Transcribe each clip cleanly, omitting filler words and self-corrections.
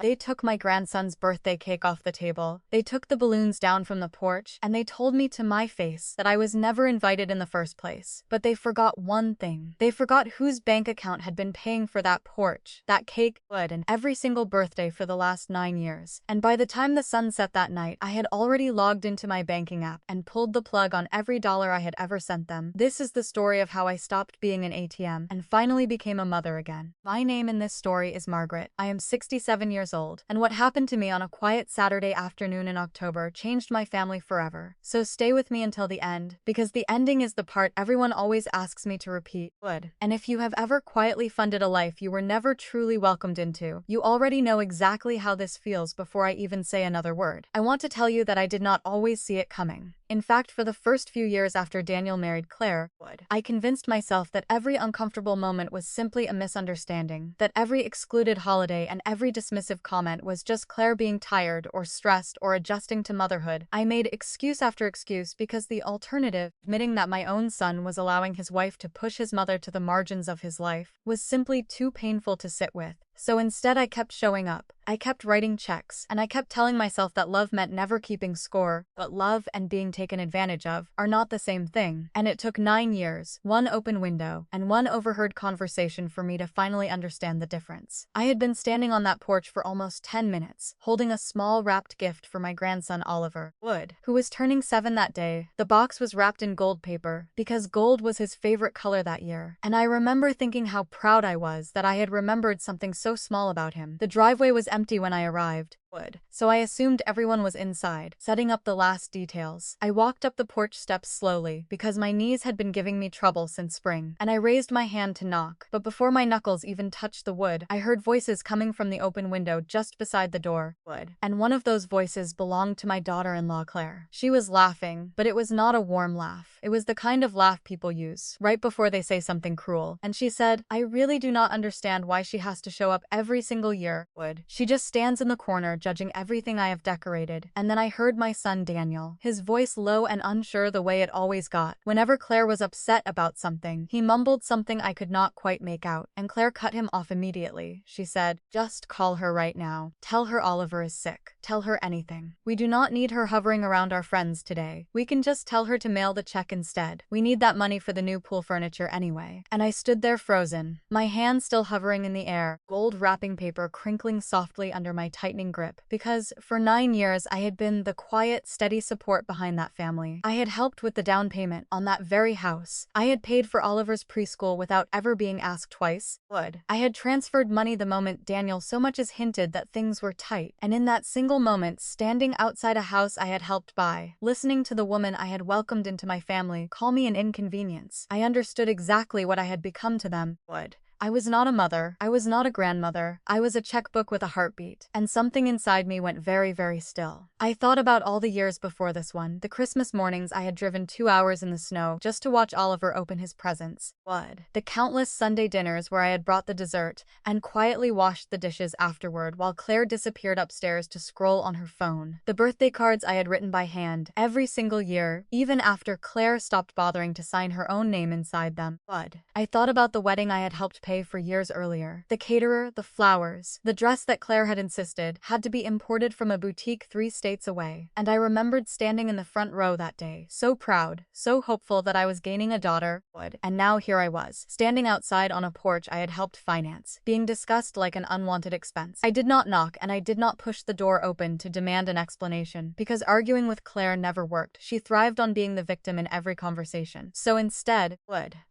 They took my grandson's birthday cake off the table, they took the balloons down from the porch, and they told me to my face that I was never invited in the first place. But they forgot one thing. They forgot whose bank account had been paying for that porch, that cake, wood, and every single birthday for the last 9 years. And by the time the sun set that night, I had already logged into my banking app and pulled the plug on every dollar I had ever sent them. This is the story of how I stopped being an ATM and finally became a mother again. My name in this story is Margaret. I am 67 years old, and what happened to me on a quiet Saturday afternoon in October changed my family forever. So stay with me until the end, because the ending is the part everyone always asks me to repeat. Would. And if you have ever quietly funded a life you were never truly welcomed into, you already know exactly how this feels before I even say another word. I want to tell you that I did not always see it coming. In fact, for the first few years after Daniel married Claire, I convinced myself that every uncomfortable moment was simply a misunderstanding, that every excluded holiday and every dismissive comment was just Claire being tired or stressed or adjusting to motherhood. I made excuse after excuse because the alternative, admitting that my own son was allowing his wife to push his mother to the margins of his life, was simply too painful to sit with. So instead I kept showing up. I kept writing checks, and I kept telling myself that love meant never keeping score, but love and being taken advantage of are not the same thing. And it took 9 years, one open window, and one overheard conversation for me to finally understand the difference. I had been standing on that porch for almost 10 minutes, holding a small wrapped gift for my grandson Oliver, who was turning 7 that day. The box was wrapped in gold paper, because gold was his favorite color that year. And I remember thinking how proud I was that I had remembered something so small about him. The driveway was empty when I arrived. So I assumed everyone was inside, setting up the last details. I walked up the porch steps slowly, because my knees had been giving me trouble since spring, and I raised my hand to knock. But before my knuckles even touched the wood, I heard voices coming from the open window just beside the door. And one of those voices belonged to my daughter-in-law Claire. She was laughing, but it was not a warm laugh. It was the kind of laugh people use right before they say something cruel. And she said, "I really do not understand why she has to show up every single year. She just stands in the corner judging everything I have decorated." And then I heard my son Daniel, his voice low and unsure the way it always got. Whenever Claire was upset about something, he mumbled something I could not quite make out, and Claire cut him off immediately. She said, "Just call her right now. Tell her Oliver is sick. Tell her anything. We do not need her hovering around our friends today. We can just tell her to mail the check instead. We need that money for the new pool furniture anyway." And I stood there frozen, my hand still hovering in the air, gold wrapping paper crinkling softly under my tightening grip. Because for 9 years I had been the quiet, steady support behind that family. I had helped with the down payment on that very house. I had paid for Oliver's preschool without ever being asked twice. I had transferred money the moment Daniel so much as hinted that things were tight. And in that single moment, standing outside a house I had helped buy, listening to the woman I had welcomed into my family call me an inconvenience, I understood exactly what I had become to them. I was not a mother, I was not a grandmother, I was a checkbook with a heartbeat, and something inside me went very, very still. I thought about all the years before this one, the Christmas mornings I had driven 2 hours in the snow just to watch Oliver open his presents. The countless Sunday dinners where I had brought the dessert and quietly washed the dishes afterward while Claire disappeared upstairs to scroll on her phone. The birthday cards I had written by hand every single year, even after Claire stopped bothering to sign her own name inside them. I thought about the wedding I had helped pay for years earlier. The caterer, the flowers, the dress that Claire had insisted had to be imported from a boutique 3 states away. And I remembered standing in the front row that day, so proud, so hopeful that I was gaining a daughter. And now here I was, standing outside on a porch I had helped finance, being discussed like an unwanted expense. I did not knock, and I did not push the door open to demand an explanation, because arguing with Claire never worked. She thrived on being the victim in every conversation. So instead,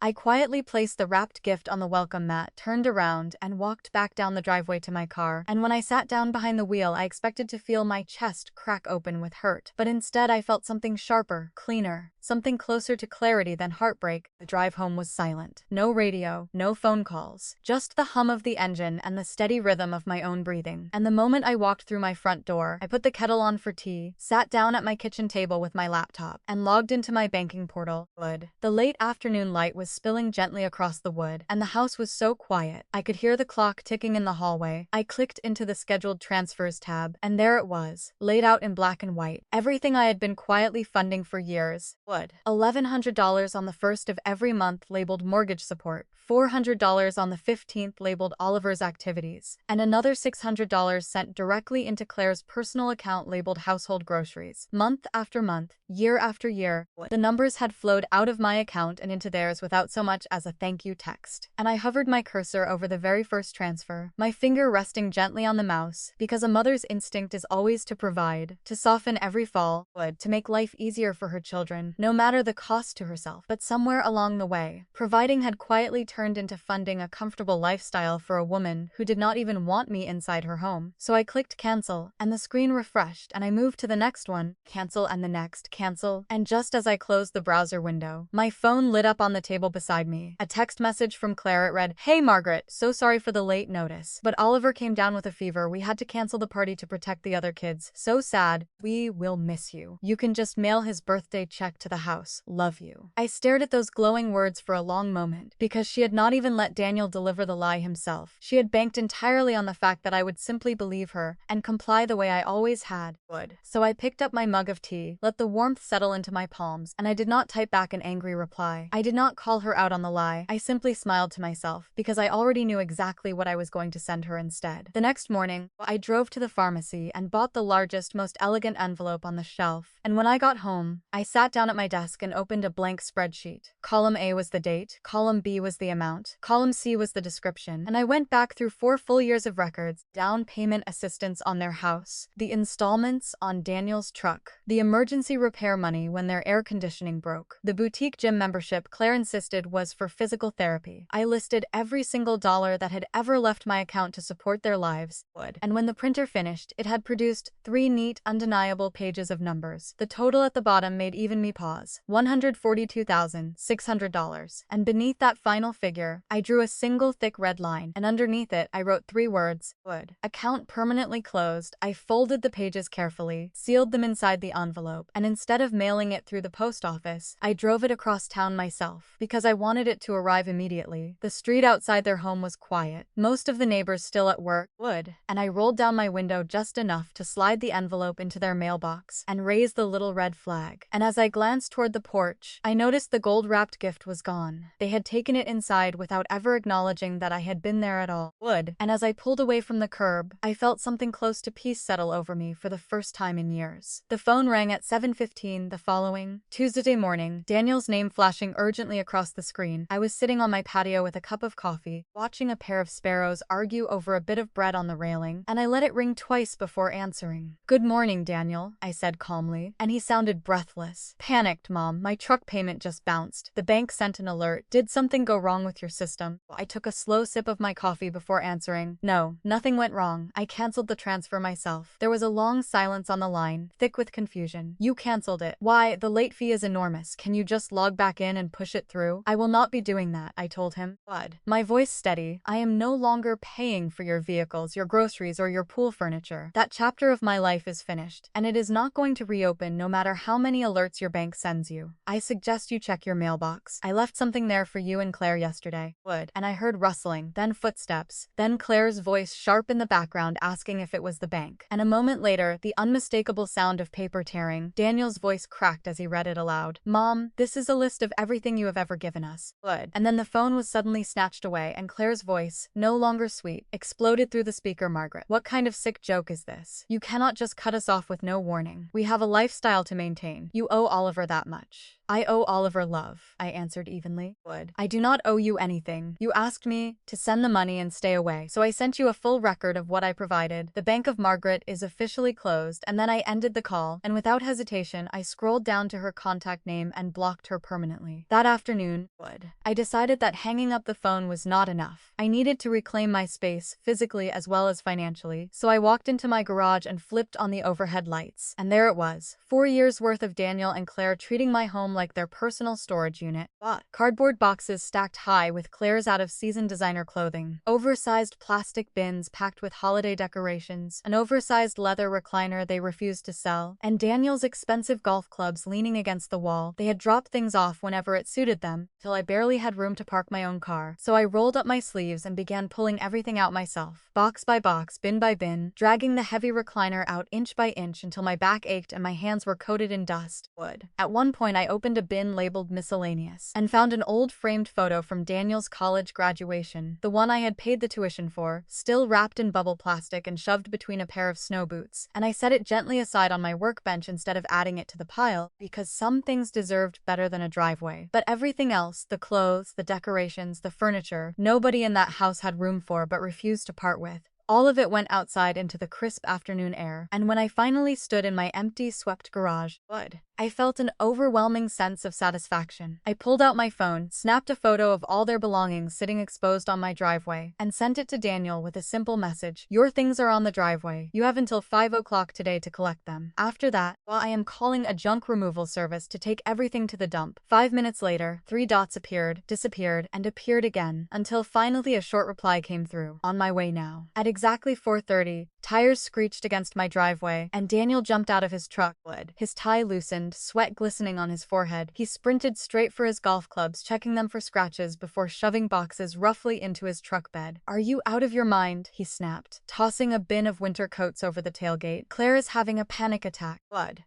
I quietly placed the wrapped gift on the welcome mat, turned around, and walked back down the driveway to my car. And when I sat down behind the wheel, I expected to feel my chest crack open with hurt. But instead, I felt something sharper, cleaner, something closer to clarity than heartbreak. The drive home was silent. No radio, no phone calls, just the hum of the engine and the steady rhythm of my own breathing. And the moment I walked through my front door, I put the kettle on for tea, sat down at my kitchen table with my laptop, and logged into my banking portal. The late afternoon light was spilling gently across the wood, and the house was so quiet. I could hear the clock ticking in the hallway. I clicked into the scheduled transfers tab, and there it was, laid out in black and white. Everything I had been quietly funding for years. $1,100 on the first of every month labeled mortgage support, $400 on the 15th labeled Oliver's activities, and another $600 sent directly into Claire's personal account labeled household groceries. Month after month, year after year, the numbers had flowed out of my account and into theirs without so much as a thank you text. And I hovered my cursor over the very first transfer, my finger resting gently on the mouse, because a mother's instinct is always to provide, to soften every fall, to make life easier for her children, no matter the cost to herself. But somewhere along the way, providing had quietly turned into funding a comfortable lifestyle for a woman who did not even want me inside her home. So I clicked cancel, and the screen refreshed, and I moved to the next one, cancel, and the next, cancel, and just as I closed the browser window, my phone lit up on the table beside me. A text message from Claire. It read, "Hey Margaret, so sorry for the late notice, but Oliver came down with a fever. We had to cancel the party to protect the other kids. So sad. We will miss you. You can just mail his birthday check to the house. Love you." I stared at those glowing words for a long moment, because she had not even let Daniel deliver the lie himself. She had banked entirely on the fact that I would simply believe her and comply the way I always had. So I picked up my mug of tea, let the warmth settle into my palms, and I did not type back an angry reply. I did not call her out on the lie. I simply smiled to myself, because I already knew exactly what I was going to send her instead. The next morning, I drove to the pharmacy and bought the largest, most elegant envelope on the shelf. And when I got home, I sat down at my desk and opened a blank spreadsheet. Column A was the date, column B was the amount, column C was the description, and I went back through 4 full years of records: down payment assistance on their house, the installments on Daniel's truck, the emergency repair money when their air conditioning broke, the boutique gym membership Claire insisted was for physical therapy. I listed every single dollar that had ever left my account to support their lives. And when the printer finished, it had produced 3 neat, undeniable pages of numbers. The total at the bottom made even me pause: $142,600. And beneath that final figure, I drew a single thick red line, and underneath it, I wrote 3 words: account permanently closed. I folded the pages carefully, sealed them inside the envelope, and instead of mailing it through the post office, I drove it across town myself, because I wanted it to arrive immediately. The street outside their home was quiet, most of the neighbors still at work, and I rolled down my window just enough to slide the envelope into their mailbox and raise the little red flag. And as I glanced toward the porch, I noticed the gold-wrapped gift was gone. They had taken it inside without ever acknowledging that I had been there at all. And as I pulled away from the curb, I felt something close to peace settle over me for the first time in years. The phone rang at 7:15 the following Tuesday morning, Daniel's name flashing urgently across the screen. I was sitting on my patio with a cup of coffee, watching a pair of sparrows argue over a bit of bread on the railing, and I let it ring twice before answering. "Good morning, Daniel," I said calmly, and he sounded breathless. "Panicked, Mom. My truck payment just bounced. The bank sent an alert. Did something go wrong with your system?" I took a slow sip of my coffee before answering. "No, nothing went wrong. I canceled the transfer myself." There was a long silence on the line, thick with confusion. "You canceled it? Why, the late fee is enormous. Can you just log back in and push it through?" "I will not be doing that," I told him. My voice steady. "I am no longer paying for your vehicles, your groceries, or your pool furniture. That chapter of my life is finished, and it is not going to reopen no matter how many alerts your bank sends you. I suggest you check your mailbox. I left something there for you and Claire yesterday." And I heard rustling, then footsteps, then Claire's voice sharp in the background asking if it was the bank. And a moment later, the unmistakable sound of paper tearing. Daniel's voice cracked as he read it aloud. "Mom, this is a list of everything you have ever given us." And then the phone was suddenly snatched away, and Claire's voice, no longer sweet, exploded through the speaker. "Margaret, what kind of sick joke is this? You cannot just cut us off with no warning. We have a lifestyle to maintain. You owe Oliver that much." "I owe Oliver love," I answered evenly. "I do not owe you anything. You asked me to send the money and stay away, so I sent you a full record of what I provided. The Bank of Margaret is officially closed," and then I ended the call, and without hesitation, I scrolled down to her contact name and blocked her permanently. That afternoon, I decided that hanging up the phone was not enough. I needed to reclaim my space, physically as well as financially, so I walked into my garage and flipped on the overhead lights. And there it was, 4 years worth of Daniel and Claire treating my home like their personal storage unit. Cardboard boxes stacked high with Claire's out-of-season designer clothing, oversized plastic bins packed with holiday decorations, an oversized leather recliner they refused to sell, and Daniel's expensive golf clubs leaning against the wall. They had dropped things off whenever it suited them, till I barely had room to park my own car. So I rolled up my sleeves and began pulling everything out myself, box by box, bin by bin, dragging the heavy recliner out inch by inch until my back ached and my hands were coated in dust. At one point I opened opened a bin labeled miscellaneous and found an old framed photo from Daniel's college graduation, the one I had paid the tuition for, still wrapped in bubble plastic and shoved between a pair of snow boots, and I set it gently aside on my workbench instead of adding it to the pile, because some things deserved better than a driveway. But everything else, the clothes, the decorations, the furniture, nobody in that house had room for but refused to part with. All of it went outside into the crisp afternoon air, and when I finally stood in my empty, swept garage, I felt an overwhelming sense of satisfaction. I pulled out my phone, snapped a photo of all their belongings sitting exposed on my driveway, and sent it to Daniel with a simple message. Your things are on the driveway. You have until 5 o'clock today to collect them. After that, while I am calling a junk removal service to take everything to the dump. 5 minutes later, 3 dots appeared, disappeared, and appeared again, until finally a short reply came through. On my way now. At exactly 4:30, tires screeched against my driveway, and Daniel jumped out of his truck. His tie loosened, sweat glistening on his forehead. He sprinted straight for his golf clubs, checking them for scratches before shoving boxes roughly into his truck bed. Are you out of your mind? He snapped, tossing a bin of winter coats over the tailgate. Claire is having a panic attack.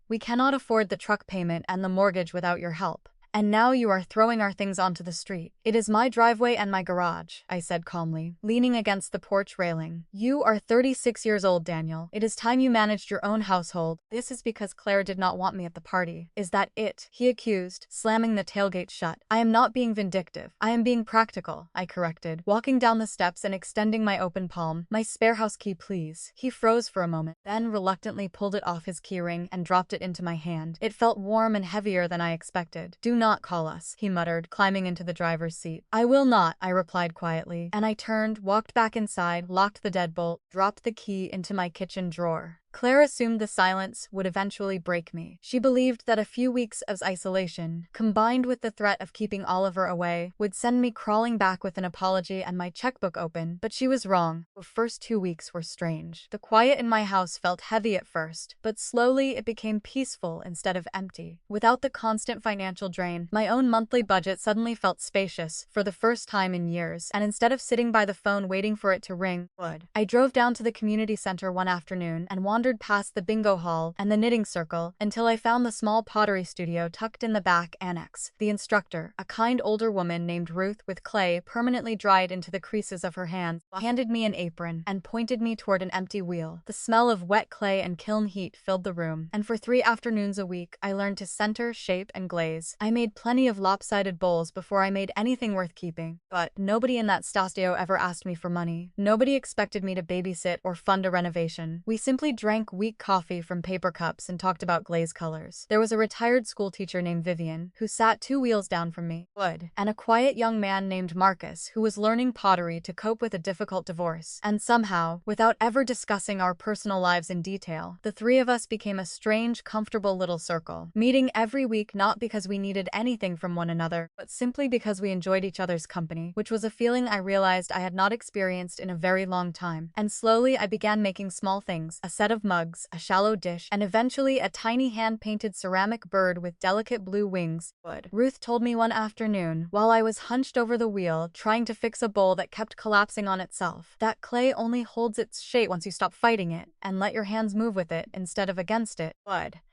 We cannot afford the truck payment and the mortgage without your help. And now you are throwing our things onto the street. It is my driveway and my garage, I said calmly, leaning against the porch railing. You are 36 years old, Daniel. It is time you managed your own household. This is because Claire did not want me at the party. Is that it? He accused, slamming the tailgate shut. I am not being vindictive. I am being practical, I corrected, walking down the steps and extending my open palm. My spare house key, please. He froze for a moment, then reluctantly pulled it off his keyring and dropped it into my hand. It felt warm and heavier than I expected. Do not call us, he muttered, climbing into the driver's seat. I will not, I replied quietly, and I turned, walked back inside, locked the deadbolt, dropped the key into my kitchen drawer. Claire assumed the silence would eventually break me. She believed that a few weeks of isolation, combined with the threat of keeping Oliver away, would send me crawling back with an apology and my checkbook open, but she was wrong. The first 2 weeks were strange. The quiet in my house felt heavy at first, but slowly it became peaceful instead of empty. Without the constant financial drain, my own monthly budget suddenly felt spacious for the first time in years, and instead of sitting by the phone waiting for it to ring, I drove down to the community center one afternoon and wandered past the bingo hall and the knitting circle until I found the small pottery studio tucked in the back annex. The instructor, a kind older woman named Ruth with clay permanently dried into the creases of her hands, handed me an apron and pointed me toward an empty wheel. The smell of wet clay and kiln heat filled the room, and for 3 afternoons a week I learned to center, shape, and glaze. I made plenty of lopsided bowls before I made anything worth keeping, but nobody in that studio ever asked me for money. Nobody expected me to babysit or fund a renovation. We simply drank weak coffee from paper cups and talked about glaze colors. There was a retired school teacher named Vivian, who sat 2 wheels down from me, and a quiet young man named Marcus, who was learning pottery to cope with a difficult divorce. And somehow, without ever discussing our personal lives in detail, the 3 of us became a strange, comfortable little circle, meeting every week not because we needed anything from one another, but simply because we enjoyed each other's company, which was a feeling I realized I had not experienced in a very long time. And slowly I began making small things, a set of mugs, a shallow dish, and eventually a tiny hand-painted ceramic bird with delicate blue wings. Ruth told me one afternoon, while I was hunched over the wheel, trying to fix a bowl that kept collapsing on itself, that clay only holds its shape once you stop fighting it, and let your hands move with it instead of against it.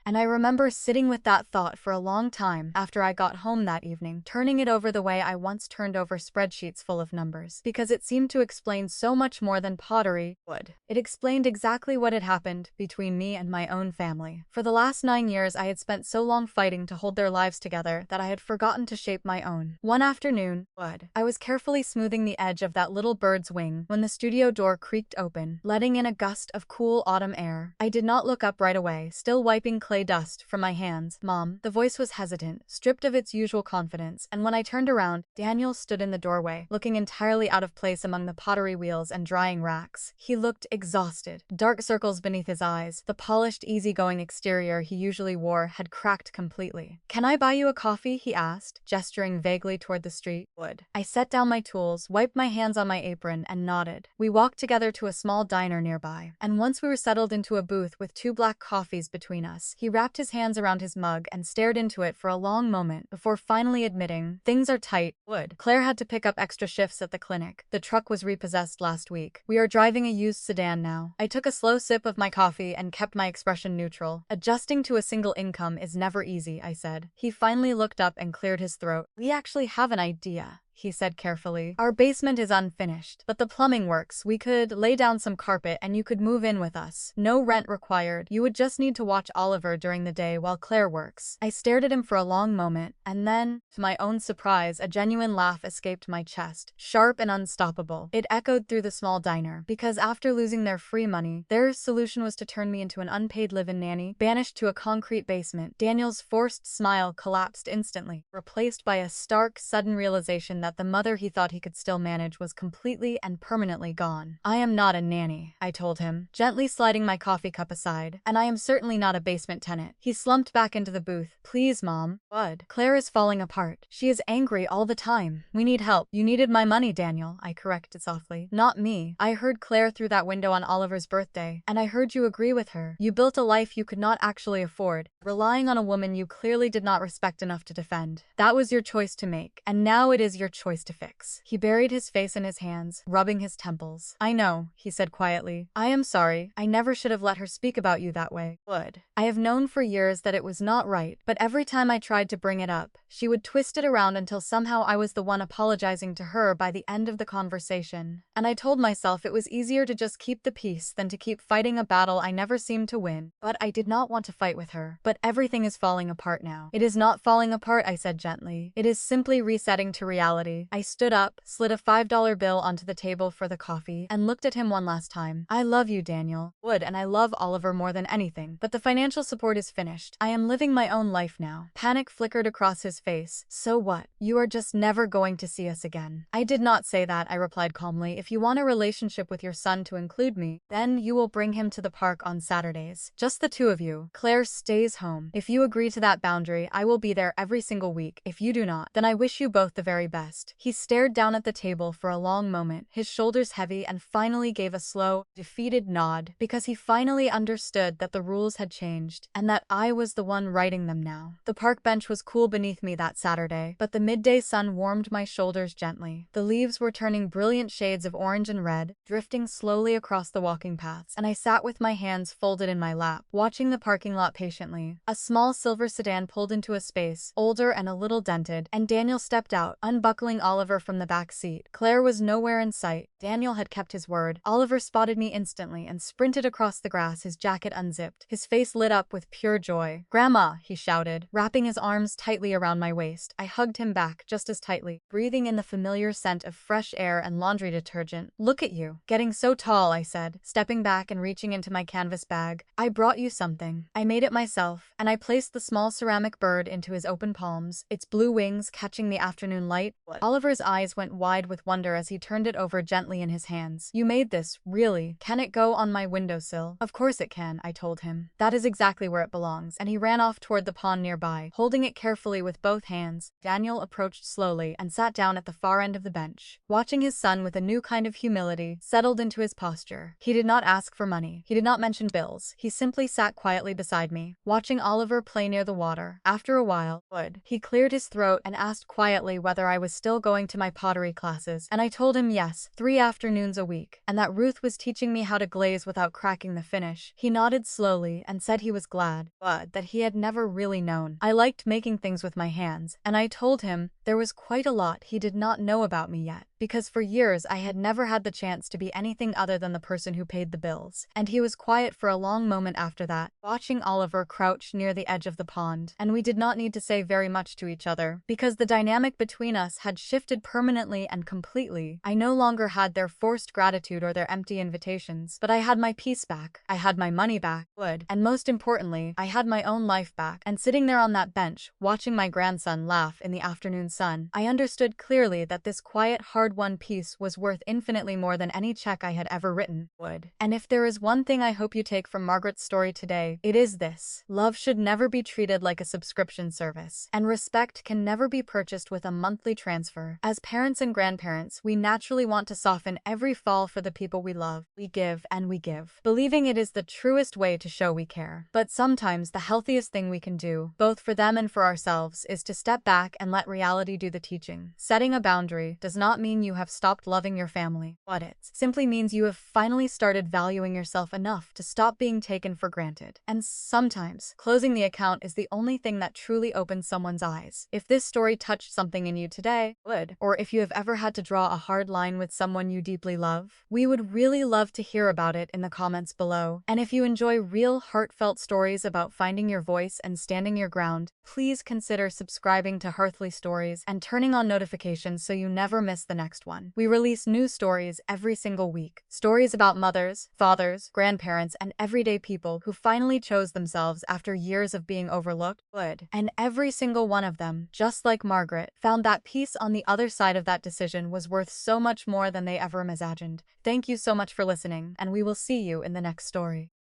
And I remember sitting with that thought for a long time after I got home that evening, turning it over the way I once turned over spreadsheets full of numbers, because it seemed to explain so much more than pottery would. It explained exactly what had happened between me and my own family. For the last 9 years I had spent so long fighting to hold their lives together that I had forgotten to shape my own. One afternoon, I was carefully smoothing the edge of that little bird's wing when the studio door creaked open, letting in a gust of cool autumn air. I did not look up right away, still wiping clay dust from my hands. Mom, the voice was hesitant, stripped of its usual confidence, and when I turned around, Daniel stood in the doorway, looking entirely out of place among the pottery wheels and drying racks. He looked exhausted, dark circles beneath his eyes. The polished, easygoing exterior he usually wore had cracked completely. Can I buy you a coffee? He asked, gesturing vaguely toward the street. I set down my tools, wiped my hands on my apron, and nodded. We walked together to a small diner nearby, and once we were settled into a booth with 2 black coffees between us, he He wrapped his hands around his mug and stared into it for a long moment before finally admitting, "Things are tight. Wood. Claire had to pick up extra shifts at the clinic. The truck was repossessed last week. We are driving a used sedan now." I took a slow sip of my coffee and kept my expression neutral. "Adjusting to a single income is never easy," I said. He finally looked up and cleared his throat. "We actually have an idea," he said carefully. "Our basement is unfinished, but the plumbing works. We could lay down some carpet and you could move in with us. No rent required. You would just need to watch Oliver during the day while Claire works." I stared at him for a long moment, and then, to my own surprise, a genuine laugh escaped my chest, sharp and unstoppable. It echoed through the small diner, because after losing their free money, their solution was to turn me into an unpaid live-in nanny, banished to a concrete basement. Daniel's forced smile collapsed instantly, replaced by a stark, sudden realization that the mother he thought he could still manage was completely and permanently gone. "I am not a nanny," I told him, gently sliding my coffee cup aside, "and I am certainly not a basement tenant." He slumped back into the booth. "Please, Mom." "Bud, Claire is falling apart. She is angry all the time. We need help." "You needed my money, Daniel," I corrected softly. "Not me. I heard Claire through that window on Oliver's birthday, and I heard you agree with her. You built a life you could not actually afford, relying on a woman you clearly did not respect enough to defend. That was your choice to make, and now it is your choice to fix." He buried his face in his hands, rubbing his temples. "I know," he said quietly. "I am sorry. I never should have let her speak about you that way." "Would. I have known for years that it was not right, but every time I tried to bring it up, she would twist it around until somehow I was the one apologizing to her by the end of the conversation. And I told myself it was easier to just keep the peace than to keep fighting a battle I never seemed to win. But I did not want to fight with her. But everything is falling apart now." "It is not falling apart," I said gently. "It is simply resetting to reality." I stood up, slid a $5 bill onto the table for the coffee, and looked at him one last time. "I love you, Daniel. Would, and I love Oliver more than anything. But the financial support is finished. I am living my own life now." Panic flickered across his face. "So what? You are just never going to see us again." "I did not say that," I replied calmly. "If you want a relationship with your son to include me, then you will bring him to the park on Saturdays. Just the two of you. Claire stays home. If you agree to that boundary, I will be there every single week. If you do not, then I wish you both the very best." He stared down at the table for a long moment, his shoulders heavy, and finally gave a slow, defeated nod, because he finally understood that the rules had changed, and that I was the one writing them now. The park bench was cool beneath me that Saturday, but the midday sun warmed my shoulders gently. The leaves were turning brilliant shades of orange and red, drifting slowly across the walking paths, and I sat with my hands folded in my lap, watching the parking lot patiently. A small silver sedan pulled into a space, older and a little dented, and Daniel stepped out, unbuckling Oliver from the back seat. Claire was nowhere in sight. Daniel had kept his word. Oliver spotted me instantly and sprinted across the grass, his jacket unzipped. His face lit up with pure joy. "Grandma," he shouted, wrapping his arms tightly around my waist. I hugged him back just as tightly, breathing in the familiar scent of fresh air and laundry detergent. "Look at you. Getting so tall," I said, stepping back and reaching into my canvas bag. "I brought you something. I made it myself," and I placed the small ceramic bird into his open palms, its blue wings catching the afternoon light. "What?" Oliver's eyes went wide with wonder as he turned it over gently in his hands. "You made this, really? Can it go on my windowsill?" "Of course it can," I told him. "That is exactly where it belongs," and he ran off toward the pond nearby, holding it carefully with both hands. Daniel approached slowly and sat down at the far end of the bench, watching his son with a new kind of humility settled into his posture. He did not ask for money. He did not mention bills. He simply sat quietly beside me, watching Oliver play near the water. After a while, he cleared his throat and asked quietly whether I was still going to my pottery classes, and I told him yes, 3 afternoons a week, and that Ruth was teaching me how to glaze without cracking the finish. He nodded slowly and said he was glad, but that he had never really known. I liked making things with my hands, and I told him there was quite a lot he did not know about me yet, because for years I had never had the chance to be anything other than the person who paid the bills. And he was quiet for a long moment after that, watching Oliver crouch near the edge of the pond, and we did not need to say very much to each other, because the dynamic between us had shifted permanently and completely. I no longer had their forced gratitude or their empty invitations, but I had my peace back, I had my money back, and most importantly, I had my own life back. And sitting there on that bench, watching my grandson laugh in the afternoon sun, I understood clearly that this quiet, hard hard-won peace was worth infinitely more than any check I had ever written would. And if there is one thing I hope you take from Margaret's story today, it is this: love should never be treated like a subscription service, and respect can never be purchased with a monthly transfer. As parents and grandparents, we naturally want to soften every fall for the people we love. We give and we give, believing it is the truest way to show we care. But sometimes the healthiest thing we can do, both for them and for ourselves, is to step back and let reality do the teaching. Setting a boundary does not mean you have stopped loving your family, but it simply means you have finally started valuing yourself enough to stop being taken for granted. And sometimes, closing the account is the only thing that truly opens someone's eyes. If this story touched something in you today, good, or if you have ever had to draw a hard line with someone you deeply love, we would really love to hear about it in the comments below. And if you enjoy real, heartfelt stories about finding your voice and standing your ground, please consider subscribing to Hearthly Stories and turning on notifications so you never miss the next one. We release new stories every single week. Stories about mothers, fathers, grandparents, and everyday people who finally chose themselves after years of being overlooked. Good. And every single one of them, just like Margaret, found that peace on the other side of that decision was worth so much more than they ever imagined. Thank you so much for listening, and we will see you in the next story.